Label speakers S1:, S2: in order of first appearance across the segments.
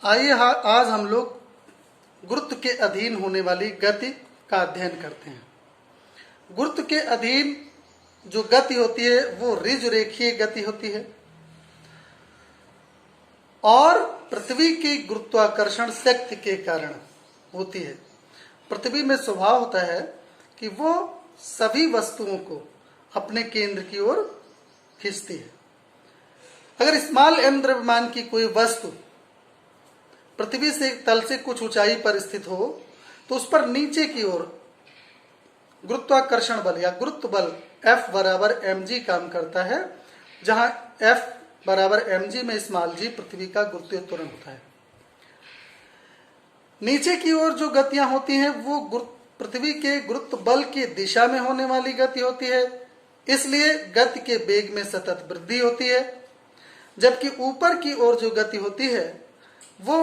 S1: आइए आज हम लोग गुरुत्व के अधीन होने वाली गति का अध्ययन करते हैं। गुरुत्व के अधीन जो गति होती है वो ऋजु रेखीय गति होती है और पृथ्वी की गुरुत्वाकर्षण शक्ति के कारण होती है। पृथ्वी में स्वभाव होता है कि वो सभी वस्तुओं को अपने केंद्र की ओर खींचती है। अगर स्मॉल m द्रव्यमान की कोई वस्तु पृथ्वी से तल से कुछ ऊंचाई पर स्थित हो तो उस पर नीचे की ओर गुरुत्वाकर्षण बल या गुरुत्व बल F बराबर mg काम करता है, जहां F बराबर mg में स्मॉल g पृथ्वी का गुरुत्वीय त्वरण होता है। नीचे की ओर जो गतियां होती हैं वो पृथ्वी के गुरुत्व बल की दिशा में होने वाली गति होती है, इसलिए गति के वेग में सतत वृद्धि होती है। जबकि ऊपर की ओर जो गति होती है वो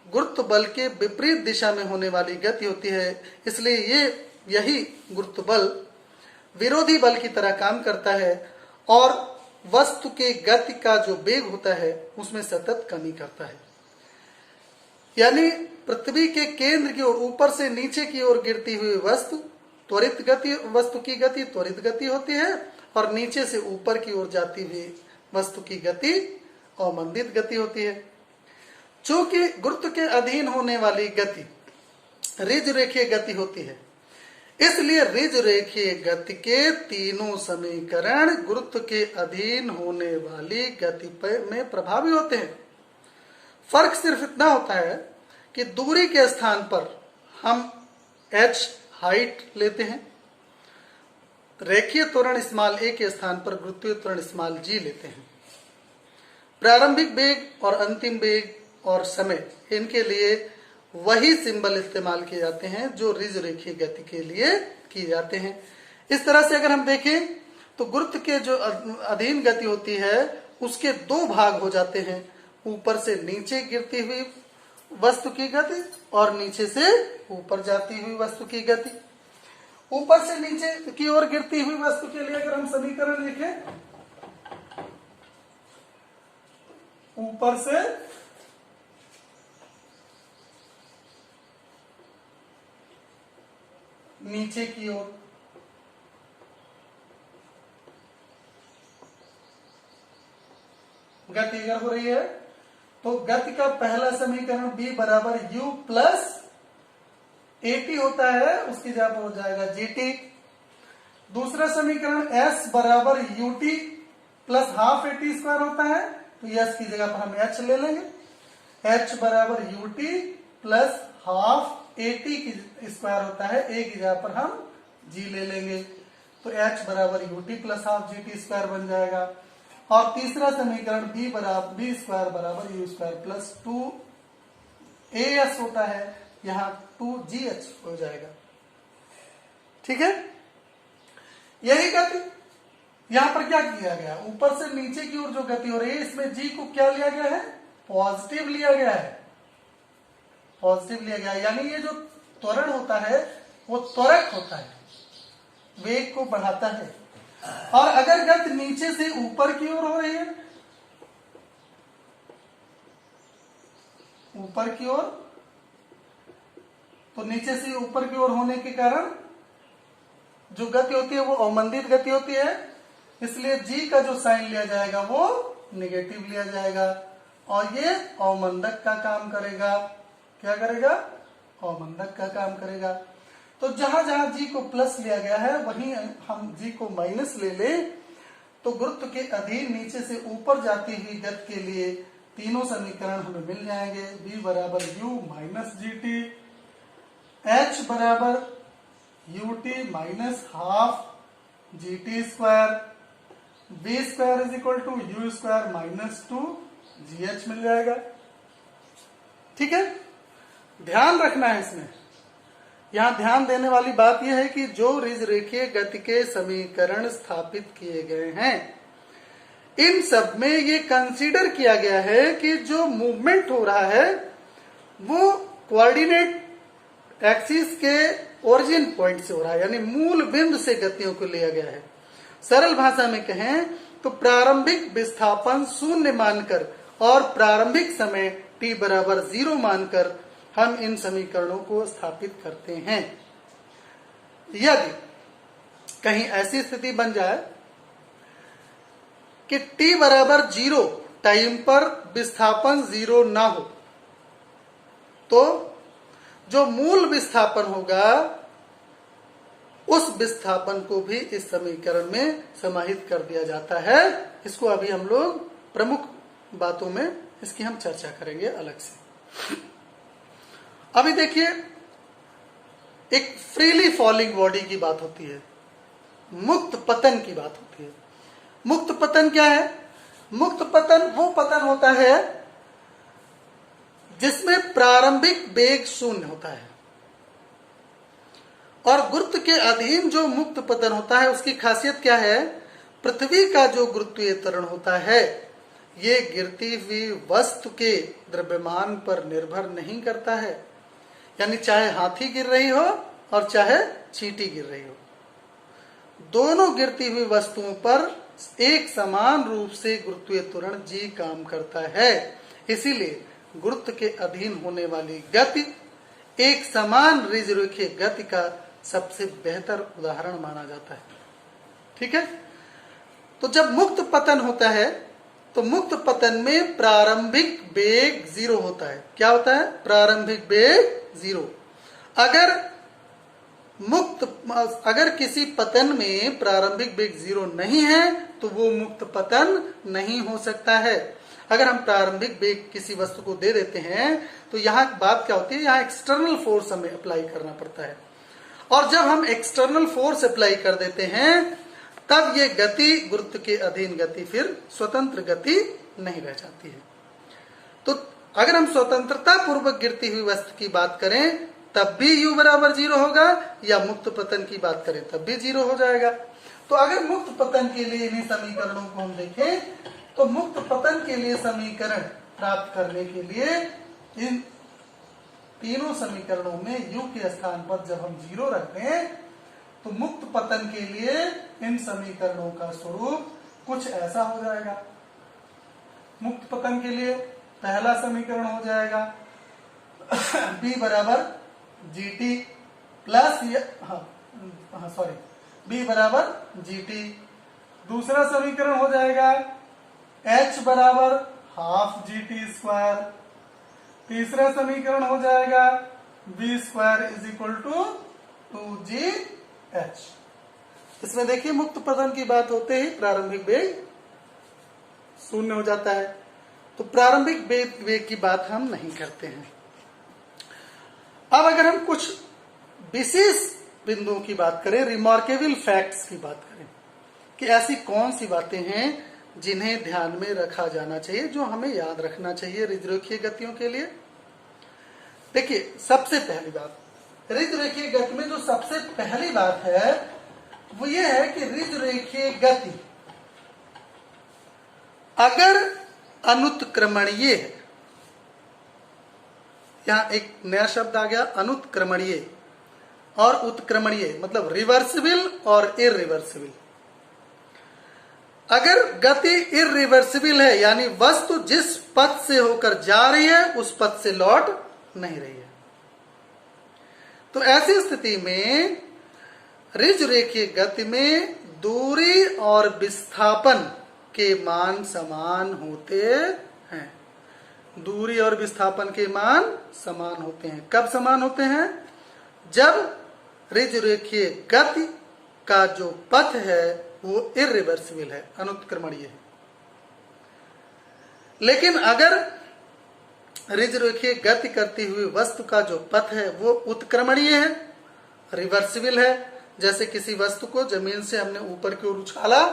S1: गुरुत्व बल के विपरीत दिशा में होने वाली गति होती है, इसलिए यही गुरुत्व बल विरोधी बल की तरह काम करता है और वस्तु के गति का जो वेग होता है उसमें सतत कमी करता है। यानी पृथ्वी के केंद्र की ओर ऊपर से नीचे की ओर गिरती हुई वस्तु की गति त्वरित गति होती है और नीचे से ऊपर की ओर जाती हुई वस्तु की गति अवमंदित गति होती है। चूंकि गुरुत्व के अधीन होने वाली गति ऋजु रेखीय गति होती है, इसलिए ऋजु रेखीय गति के तीनों समीकरण गुरुत्व के अधीन होने वाली गति में प्रभावी होते हैं। फर्क सिर्फ इतना होता है कि दूरी के स्थान पर हम h हाइट लेते हैं, रेखीय त्वरण स्मॉल a के स्थान पर गुरुत्वीय त्वरण स्मॉल g लेते हैं। प्रारंभिक वेग और अंतिम वेग और समय इनके लिए वही सिंबल इस्तेमाल किए जाते हैं जो ऋजु रेखीय गति के लिए किए जाते हैं। इस तरह से अगर हम देखें तो गुरुत्व के जो अधीन गति होती है उसके दो भाग हो जाते हैं, ऊपर से नीचे गिरती हुई वस्तु की गति और नीचे से ऊपर जाती हुई वस्तु की गति। ऊपर से नीचे की ओर गिरती हुई वस्तु के लिए अगर हम समीकरण लिखें, ऊपर से नीचे की ओर गति अगर हो रही है तो गति का पहला समीकरण b बराबर u प्लस at होता है, उसकी जगह पर हो जाएगा gt। दूसरा समीकरण s बराबर ut plus half at square होता है, तो s की जगह पर हम h ले लेंगे। h बराबर ut प्लस हाफ at की स्क्वायर होता है, a की जगह पर हम g ले लेंगे, तो h बराबर ut plus half gt square बन जाएगा। और तीसरा समीकरण b स्क्वायर बराबर u स्क्वायर प्लस 2as होता है, यहाँ 2gh हो जाएगा। ठीक है, यही गति यहाँ पर क्या किया गया, ऊपर से नीचे की ओर जो गति हो रही है इसमें g को क्या लिया गया है, पॉजिटिव लिया गया है, पॉजिटिव लिया गया है। यानी ये जो त्वरण होता है वो त्वरक होता है, वेग को बढ़ाता है। और अगर गति नीचे से ऊपर की ओर हो रही है, ऊपर की ओर, तो नीचे से ऊपर की ओर होने के कारण जो गति होती है वो अवमंदित गति होती है, इसलिए g का जो साइन लिया जाएगा वो नेगेटिव लिया जाएगा और ये अवमंदक का काम करेगा। क्या करेगा, अवमंदक का काम करेगा। तो जहां जहां g को प्लस लिया गया है वहीं हम g को माइनस ले लें तो गुरुत्व के अधीन नीचे से ऊपर जाती हुई गति के लिए तीनों समीकरण हमें मिल जाएंगे। b बराबर u माइनस gt, h बराबर ut minus half gt square, b square is equal to u square minus 2gh मिल जाएगा। ठीक है, ध्यान रखना है इसमें। यहाँ ध्यान देने वाली बात यह है कि जो ऋजु रेखीय गति के समीकरण स्थापित किए गए हैं इन सब में ये कंसीडर किया गया है कि जो मूवमेंट हो रहा है वो कोऑर्डिनेट एक्सिस के ओरिजिन पॉइंट से हो रहा है, यानी मूल बिंदु से गतियों को लिया गया है। सरल भाषा में कहें तो प्रारंभिक विस्थापन शून्य मानकर और प्रारंभिक समय t बराबर 0 मानकर हम इन समीकरणों को स्थापित करते हैं। यदि कहीं ऐसी स्थिति बन जाए कि t बराबर 0 टाइम पर विस्थापन 0 ना हो, तो जो मूल विस्थापन होगा उस विस्थापन को भी इस समीकरण में समाहित कर दिया जाता है। इसको अभी हम लोग प्रमुख बातों में इसकी हम चर्चा करेंगे अलग से। अभी देखिए, एक फ्रीली फॉलिंग बॉडी की बात होती है, मुक्त पतन की बात होती है। मुक्त पतन क्या है? मुक्त पतन वो पतन होता है जिसमें प्रारंभिक वेग शून्य होता है, और गुरुत्व के अधीन जो मुक्त पतन होता है उसकी खासियत क्या है? पृथ्वी का जो गुरुत्वीय त्वरण होता है ये गिरती हुई वस्तु के द्रव्यमान पर निर्भर नहीं करता है। यानी चाहे हाथी गिर रही हो और चाहे चींटी गिर रही हो, दोनों गिरती हुई वस्तुओं पर एक समान रूप से गुरुत्वीय त्वरण जी काम करता है। इसीलिए गुरुत्व के अधीन होने वाली गति एक समान ऋजरेखीय गति का सबसे बेहतर उदाहरण माना जाता है। ठीक है, तो जब मुक्त पतन होता है तो मुक्त पतन में प्रारंभिक वेग 0 होता है। क्या होता है? प्रारंभिक वेग 0। अगर किसी पतन में प्रारंभिक वेग 0 नहीं है तो वो मुक्त पतन नहीं हो सकता है। अगर हम प्रारंभिक वेग किसी वस्तु को दे देते हैं तो यहाँ बात क्या होती है? यहाँ एक्सटर्नल फोर्स हमें अप्लाई करना पड़ता है, और जब हम एक्सटर्नल फोर्स अप्लाई कर देते हैं तब ये गति, गुरुत्व के अधीन गति, फिर स्वतंत्र गति नहीं रह जाती है। तो अगर हम स्वतंत्रता पूर्वक गिरती हुई वस्तु की बात करें तब भी u बराबर 0 होगा, या मुक्त पतन की बात करें तब भी 0 हो जाएगा। तो अगर मुक्त पतन के लिए इन्हीं समीकरणों को हम देखें तो मुक्त पतन के लिए समीकरण प्राप्त करने के लिए इन तीनों समीकरणों में u के स्थान पर जब हम 0 रखते हैं तो मुक्त पतन के लिए इन समीकरणों का स्वरूप कुछ ऐसा हो जाएगा। मुक्त पतन के लिए पहला समीकरण हो जाएगा b बराबर gt प्लस b बराबर gt। दूसरा समीकरण हो जाएगा h बराबर हाफ gt स्क्वायर। तीसरा समीकरण हो जाएगा v square is equal to 2gh। इसमें देखिए मुक्त पतन की बात होते ही प्रारंभिक वेग 0 हो जाता है, तो प्रारंभिक वेग की बात हम नहीं करते हैं। अब अगर हम कुछ विशेष बिंदुओं की बात करें, रिमार्केबल फैक्ट्स की बात करें कि ऐसी कौन सी बातें हैं जिन्हें ध्यान में रखा जाना चाहिए, जो हमें याद रखना चाहिए ऋजरेखीय गतियों के लिए। देखिए, सबसे पहली बात, ऋजरेखीय गति में जो सबसे पहली बात है वो ये है कि ऋजरेखीय गति अगर अनुत्क्रमणीय है, यहां एक नया शब्द आ गया, अनुत्क्रमणीय और उत्क्रमणीय, मतलब रिवर्सिबल और इरिवर्सिबल। अगर गति इरिवर्सिबल है, यानी वस्तु जिस पथ से होकर जा रही है उस पथ से लौट नहीं रही है, तो ऐसी स्थिति में ऋजरेखीय गति में दूरी और विस्थापन के मान समान होते हैं। दूरी और विस्थापन के मान समान होते हैं। कब समान होते हैं? जब ऋजरेखीय गति का जो पथ है वो इरिवर्सिबल है, अनुत्क्रमणीय है। लेकिन अगर ऋजरेखीय गति करती हुई वस्तु का जो पथ है वो उत्क्रमणीय है, रिवर्सिबल है, जैसे किसी वस्तु को जमीन से हमने ऊपर की ओर उछाला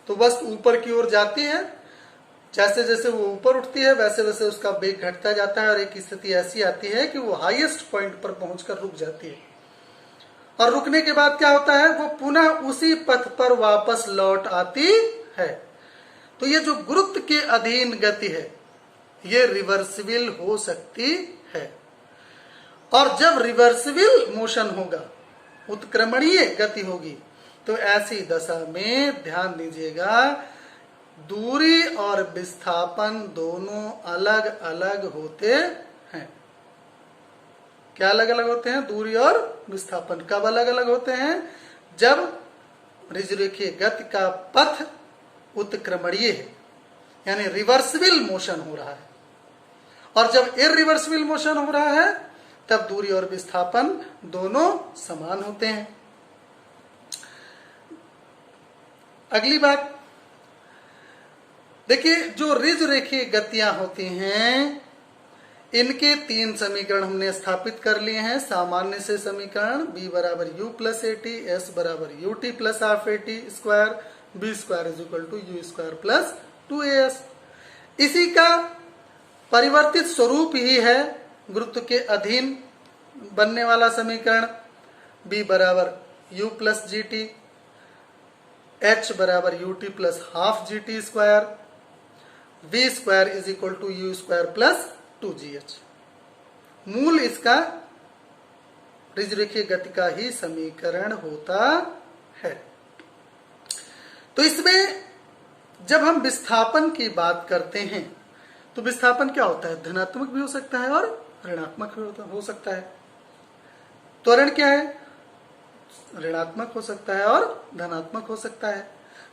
S1: तो वस्तु ऊपर की ओर जाती है, जैसे जैसे वो ऊपर उठती है वैसे वैसे उसका वेग घटता जाता है, और एक स्थिति ऐसी आती है कि वो हाईएस्ट पॉइंट पर पहुंचकर रुक जाती है, और रुकने के बाद क्या होता है, वो पुनः उसी पथ पर वापस लौट आती है। तो ये जो गुरुत्व के अधीन गति है ये रिवर्सिबल हो सकती है, और जब रिवर्सिबल मोशन होगा, उत्क्रमणीय गति होगी, तो ऐसी दशा में ध्यान दीजिएगा दूरी और विस्थापन दोनों अलग अलग होते हैं। क्या अलग अलग होते हैं? दूरी और विस्थापन कब अलग अलग होते हैं? जब ऋजुरेखीय गति का पथ उत्क्रमणीय है, यानी रिवर्सिबल मोशन हो रहा है। और जब इरिवर्सिबल मोशन हो रहा है तब दूरी और विस्थापन दोनों समान होते हैं। अगली बात देखिए, जो ऋजुरेखीय गतियां होती हैं इनके 3 समीकरण हमने स्थापित कर लिए हैं। सामान्य से समीकरण b बराबर u plus A T, s बराबर U T plus half A T square, B square is equal to U square plus 2as। इसी का परिवर्तित स्वरूप ही है गुरुत्व के अधीन बनने वाला समीकरण b बराबर u plus G T, h बराबर U T plus half G T square, v square is equal to U square plus 2gh। मूल इसका ऋजुरेखीय गति का ही समीकरण होता है। तो इसमें जब हम विस्थापन की बात करते हैं तो विस्थापन क्या होता है? धनात्मक भी हो सकता है और ऋणात्मक भी हो सकता है। त्वरण क्या है? ऋणात्मक हो सकता है और धनात्मक हो सकता है।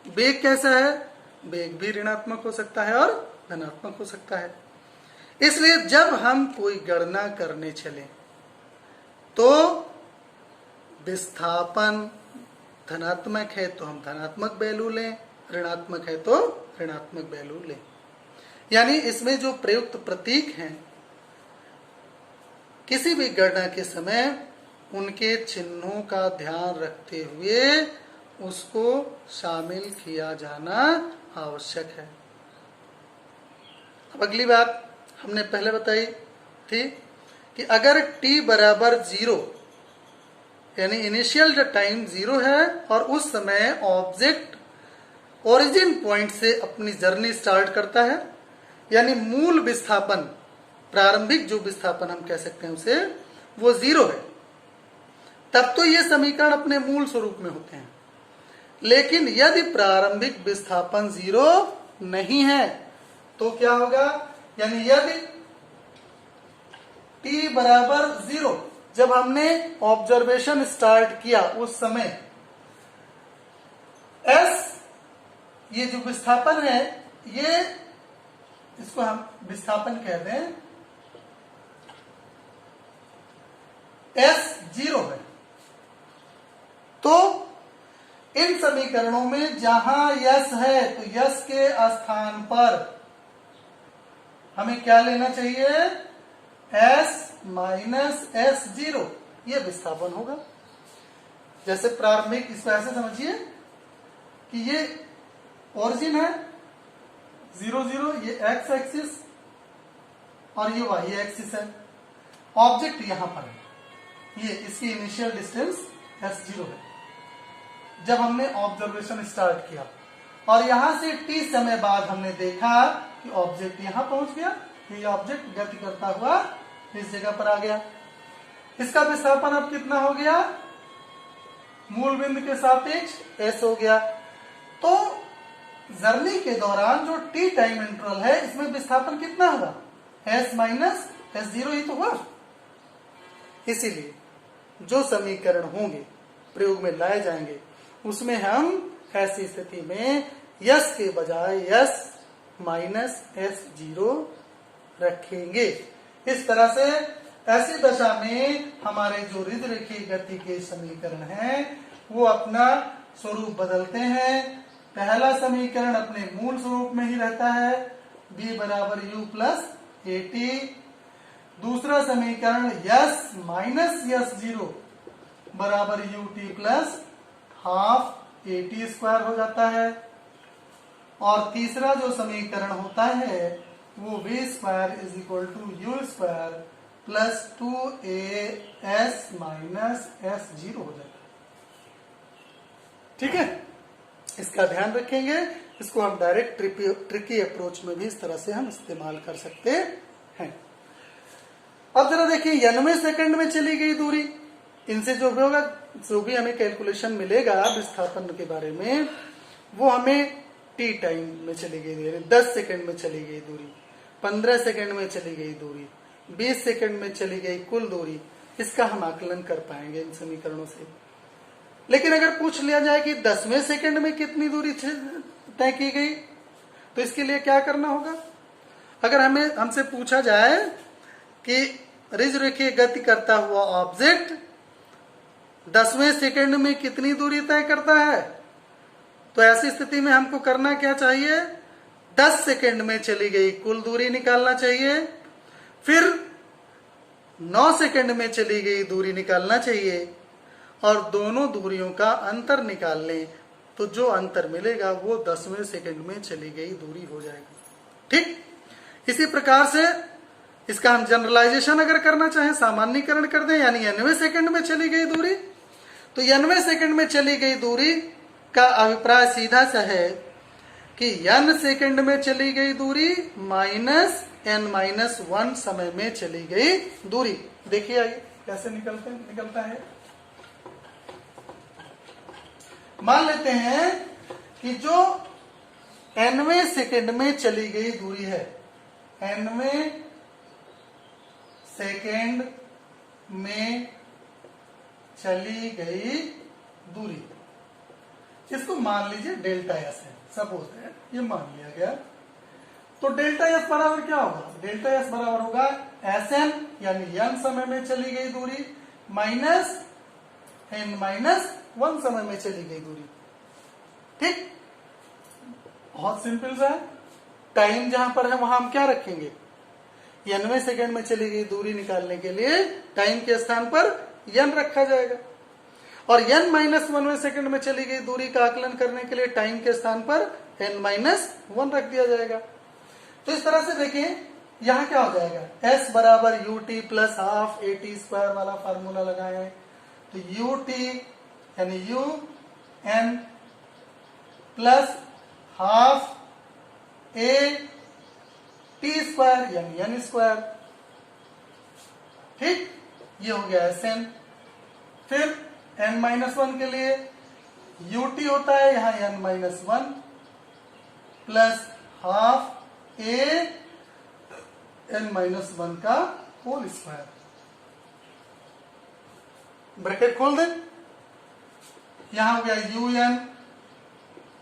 S1: वेग कैसा है? वेग भी ऋणात्मक हो सकता है और धनात्मक हो सकता है। इसलिए जब हम कोई गणना करने चले तो विस्थापन धनात्मक है तो हम धनात्मक वैल्यू लें, ऋणात्मक है तो ऋणात्मक वैल्यू लें। यानी इसमें जो प्रयुक्त प्रतीक हैं किसी भी गणना के समय उनके चिन्हों का ध्यान रखते हुए उसको शामिल किया जाना आवश्यक है। अब अगली बात हमने पहले बताई थी कि अगर t बराबर 0 यानी इनिशियल टाइम 0 है और उस समय ऑब्जेक्ट ओरिजिन पॉइंट से अपनी जर्नी स्टार्ट करता है, यानी मूल विस्थापन, प्रारंभिक जो विस्थापन हम कह सकते हैं उसे, वो 0 है, तब तो ये समीकरण अपने मूल स्वरूप में होते हैं। लेकिन यदि प्रारंभिक विस्थापन 0 नहीं है तो क्या होगा? यानी यदि t बराबर 0 जब हमने ऑब्जर्वेशन स्टार्ट किया उस समय s ये जो विस्थापन है, ये इसको हम विस्थापन कहते हैं, s 0 है। तो इन समीकरणों में जहां यस है तो यस के स्थान पर हमें क्या लेना चाहिए? s माइनस s0, ये विस्थापन होगा। जैसे प्रारंभिक, इसको ऐसे समझिए कि ये ओरिजिन है 0 0, ये x एक्सिस और ये y एक्सिस है। ऑब्जेक्ट यहां पर है, ये इसकी इनिशियल डिस्टेंस s0 है जब हमने ऑब्जर्वेशन स्टार्ट किया, और यहां से t समय बाद हमने देखा कि ऑब्जेक्ट यहां पहुंच गया, ये ऑब्जेक्ट गति करता हुआ इस जगह पर आ गया। इसका विस्थापन अब कितना हो गया? मूल बिंदु के सापेक्ष s हो गया। तो जर्नी के दौरान जो t टाइम इंटरवल है इसमें विस्थापन कितना होगा? s माइनस s0 ही तो हुआ। इसीलिए जो समीकरण होंगे प्रयोग में लाए जाएंगे उसमें हम ऐसी स्थिति में यस के बजाय यस माइनस s0 रखेंगे। इस तरह से ऐसी दशा में हमारे जो ऋजुरेखीय गति के समीकरण हैं वो अपना स्वरूप बदलते हैं। पहला समीकरण अपने मूल स्वरूप में ही रहता है, b बराबर u प्लस ए टी। दूसरा समीकरण यस माइनस s0 बराबर U T plus half A T square हो जाता है। और तीसरा जो समीकरण होता है वो v square is equal to U square plus 2as minus s0 हो जाता है। ठीक है, इसका ध्यान रखेंगे। इसको हम डायरेक्ट ट्रिकी अप्रोच में भी इस तरह से हम इस्तेमाल कर सकते हैं। अब जरा देखिए 91 सेकंड में चली गई दूरी, इनसे जो भी होगा, जो भी हमें कैलकुलेशन मिलेगा विस्थापन के बारे में, वो हमें टी टाइम में चली गई दूरी, 10 सेकंड में चली गई दूरी, 15 सेकंड में चली गई दूरी, 20 सेकंड में चली गई कुल दूरी, इसका हम आकलन कर पाएंगे इन समीकरणों से। लेकिन अगर पूछ लिया जाए कि 10वें सेकंड में कितनी दूरी तय की गई, तो इसके लिए क्या करना होगा? अगर हमसे पूछा जाए कि रिज रेखीय गति करता हुआ ऑब्जेक्ट 10वें सेकंड में कितनी दूरी तय करता है, तो ऐसी स्थिति में हमको करना क्या चाहिए? 10 सेकंड में चली गई कुल दूरी निकालना चाहिए, फिर 9 सेकंड में चली गई दूरी निकालना चाहिए, और दोनों दूरियों का अंतर निकाल लें, तो जो अंतर मिलेगा वो 10वें सेकंड में चली गई दूरी हो जाएगी। ठीक, इसी प्रकार से इसका हम जनरलाइजेशन अगर करना चाहें, सामान्यकरण कर दें, यानी 90वें सेकंड में चली गई दूरी, तो 90वें सेकंड में चली गई दूरी का अभिप्राय सीधा सा है कि n सेकंड में चली गई दूरी माइनस n-1 समय में चली गई दूरी। देखिए आइए कैसे निकलता है। मान लेते हैं कि जो nवें सेकंड में चली गई दूरी है, nवें सेकंड में चली गई दूरी, इसको मान लीजिए डेल्टा एस है, सपोज है, ये मान लिया गया। तो डेल्टा एस बराबर क्या होगा? डेल्टा एस बराबर होगा एस एन, यानी n समय में चली गई दूरी माइनस n-1 समय में चली गई दूरी। ठीक, बहुत सिंपल सा है। टाइम जहां पर है वहां हम क्या रखेंगे? 90वें सेकंड में चली गई दूरी निकालने के लिए टाइम के स्थान पर n रखा जाएगा, और n-1वें सेकंड में चली गई दूरी का आकलन करने के लिए टाइम के स्थान पर n-1 रख दिया जाएगा। तो इस तरह से देखिए यहां क्या हो जाएगा, s बराबर ut प्लस हाफ at² वाला फार्मूला लगाए हैं, तो ut यानी un प्लस हाफ at² यानी n²। ठीक, ये हो गया Sn। फिर n-1 के लिए ut होता है यहां n-1 plus half a n-1 का होल स्क्वायर। ब्रैकेट खोल दें, यहां हो गया un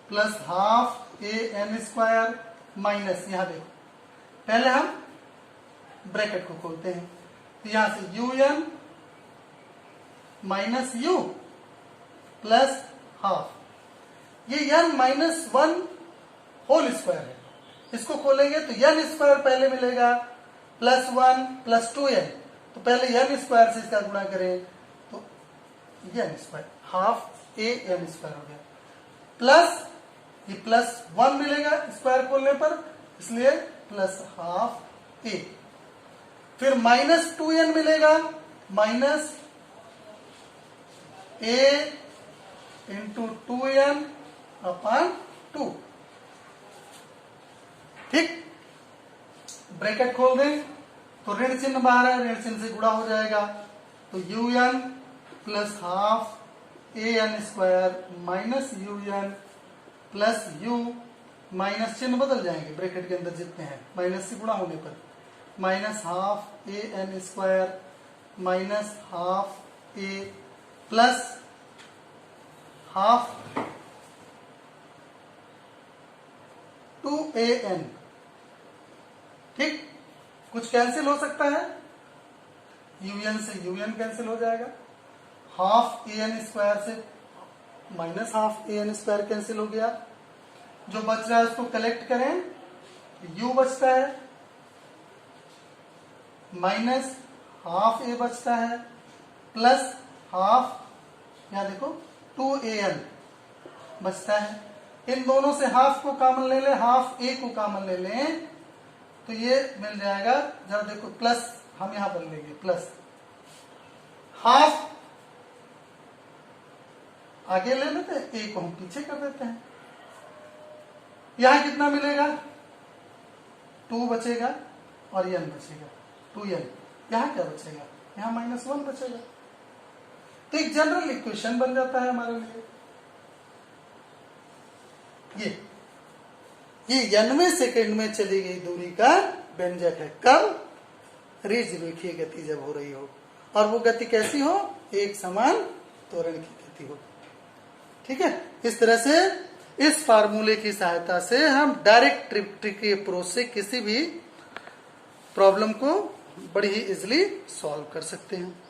S1: plus half a n² minus, यहां देखो पहले हम ब्रैकेट को खोलते हैं, तो यहां से un minus u plus half, ये n-1 होल स्क्वायर है, इसको खोलेंगे तो n² पहले मिलेगा प्लस 1 प्लस 2n, तो पहले n² से इसका गुणा करें तो n² हाफ a n² हो गया, प्लस ये प्लस 1 मिलेगा स्क्वायर खोलने पर, इसलिए प्लस हाफ a, फिर माइनस 2n मिलेगा, minus a into 2n upon 2। ठीक, ब्रैकेट खोल दें तो ऋण चिन्ह बाहर है, ऋण चिन्ह से गुणा हो जाएगा, तो un plus half an² minus un plus u, minus चिन्ह बदल जाएंगे ब्रैकेट के अंदर जितने हैं, माइनस से गुणा होने पर minus half an² minus half a plus half 2an। ठीक, कुछ कैंसिल हो सकता है, un से un कैंसिल हो जाएगा, हाफ an² से माइनस हाफ an² कैंसिल हो गया, जो बच रहा है उसको कलेक्ट करें, u बचता है, माइनस हाफ a बचता है, प्लस हाफ, यहां देखो 2an बचता है। इन दोनों से हाफ को कॉमन ले लें, हाफ a को कॉमन ले लें, तो ये मिल जाएगा, जरा देखो प्लस हम यहां बन लेंगे, प्लस हाफ आगे ले लेते हैं, a को हम पीछे कर देते हैं, यहां कितना मिलेगा, 2 बचेगा और n बचेगा 2n, यहां क्या बचेगा, यहां -1 बचेगा। तो एक जनरल इक्वेशन बन जाता है हमारे लिए ये। ये 91 सेकंड में चली गई दूरी का व्यंजक है। कब? रेखीय गति जब हो रही हो, और वो गति कैसी हो? एक समान त्वरण की गति हो। ठीक है, इस तरह से इस फार्मूले की सहायता से हम डायरेक्ट ट्रिपटिक अप्रोच से किसी भी प्रॉब्लम को बड़ी ही इजिली सॉल्व कर सकते हैं।